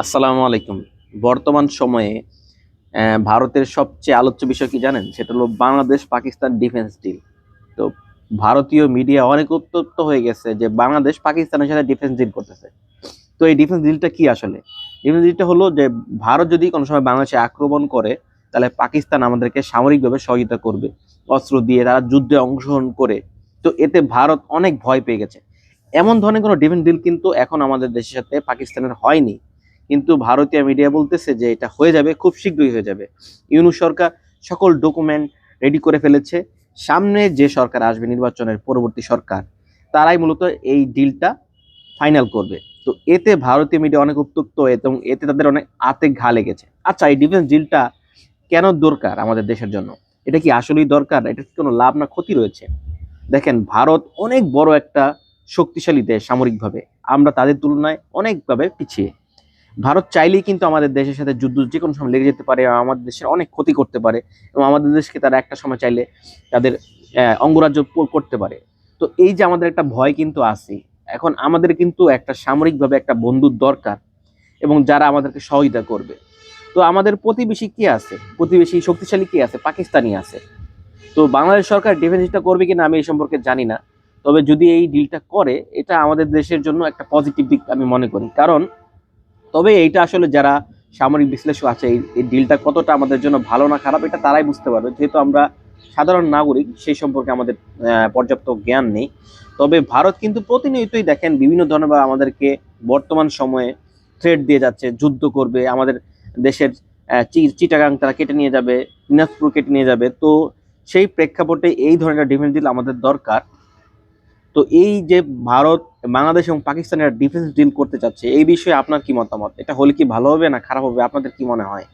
আসসালামু আলাইকুম। বর্তমান সময়ে ভারতের সবচেয়ে আলোচ্য বিষয় কি জানেন? সেটা হলো বাংলাদেশ পাকিস্তান ডিফেন্স ডিল। তো ভারতীয় মিডিয়া অনেক উত্তপ্ত হয়ে গেছে যে বাংলাদেশ পাকিস্তানের সাথে ডিফেন্স ডিল করতেছে। তো এই ডিফেন্স ডিলটা কি আসলে? ডিফেন্স ডিলটা হলো যে ভারত যদি কোনো সময় বাংলাদেশে আক্রমণ করে, তাহলে পাকিস্তান আমাদেরকে সামরিকভাবে সহযোগিতা করবে। অস্ত্র দিয়ে তারা যুদ্ধে অংশগ্রহণ করে। তো এতে ভারত অনেক ভয় পেয়ে গেছে। এমন ধরনের কোনো ডিফেন্স ডিল কিন্তু এখন আমাদের দেশের সাথে পাকিস্তানের হয়নি। কিন্তু ভারতীয় মিডিয়া বলতেছে যে এটা হয়ে যাবে, খুব শীঘ্রই হয়ে যাবে। ইউনূস সরকার সকল ডকুমেন্ট রেডি করে ফেলেছে। সামনে যে সরকার আসবে, নির্বাচনের পরবর্তী সরকার, তারাই মূলত এই ডিলটা ফাইনাল করবে। তো এতে ভারতীয় মিডিয়া অনেক উত্তপ্ত এবং এতে তাদের অনেক আতে ঘা লেগেছে। আচ্ছা, এই ডিফেন্স ডিলটা কেন দরকার আমাদের দেশের জন্য? এটা কি আসলেই দরকার? এটা কি কোনো লাভ না ক্ষতি রয়েছে? দেখেন, ভারত অনেক বড় একটা শক্তিশালী দেশ সামরিকভাবে। আমরা তাদের তুলনায় অনেকভাবে পিছিয়ে। ভারত চাইলেই কিন্তু আমাদের দেশের সাথে যুদ্ধ যে কোনো সময় লেগে যেতে পারে, আমাদের দেশের অনেক ক্ষতি করতে পারে এবং আমাদের দেশকে তারা একটা সময় চাইলে তাদের অঙ্গরাজ্য করতে পারে। তো এই যে আমাদের একটা ভয় কিন্তু আছে। এখন আমাদের কিন্তু একটা সামরিকভাবে একটা বন্ধুর দরকার এবং যারা আমাদেরকে সহযোগিতা করবে। তো আমাদের প্রতিবেশী কি আছে? প্রতিবেশী শক্তিশালী কি আছে? পাকিস্তানি আছে। তো বাংলাদেশ সরকার ডিফেন্সটা করবে কিনা আমি এই সম্পর্কে জানি না। তবে যদি এই ডিলটা করে, এটা আমাদের দেশের জন্য একটা পজিটিভ দিক আমি মনে করি। কারণ তবে এইটা আসলে যারা সামরিক বিশ্লেষক আছে, এই ডিলটা কতটা আমাদের জন্য ভালো না খারাপ এটা তারাই বুঝতে পারবে, যেহেতু আমরা সাধারণ নাগরিক, সেই সম্পর্কে আমাদের পর্যাপ্ত জ্ঞান নেই। তবে ভারত কিন্তু প্রতিনিয়তই দেখেন বিভিন্ন ধরনের বা আমাদেরকে বর্তমান সময়ে থ্রেট দিয়ে যাচ্ছে, যুদ্ধ করবে আমাদের দেশের। চিটাগাং তারা কেটে নিয়ে যাবে, দিনাজপুর কেটে নিয়ে যাবে। তো সেই প্রেক্ষাপটে এই ধরনের ডিফেন্স ডিল আমাদের দরকার। তো এই যে ভারত, বাংলাদেশ এবং পাকিস্তানের ডিফেন্স ডিল করতে চাচ্ছে, এই বিষয়ে আপনার কি মতামত? এটা হলে কি ভালো হবে না খারাপ হবে, আপনাদের কি মনে হয়?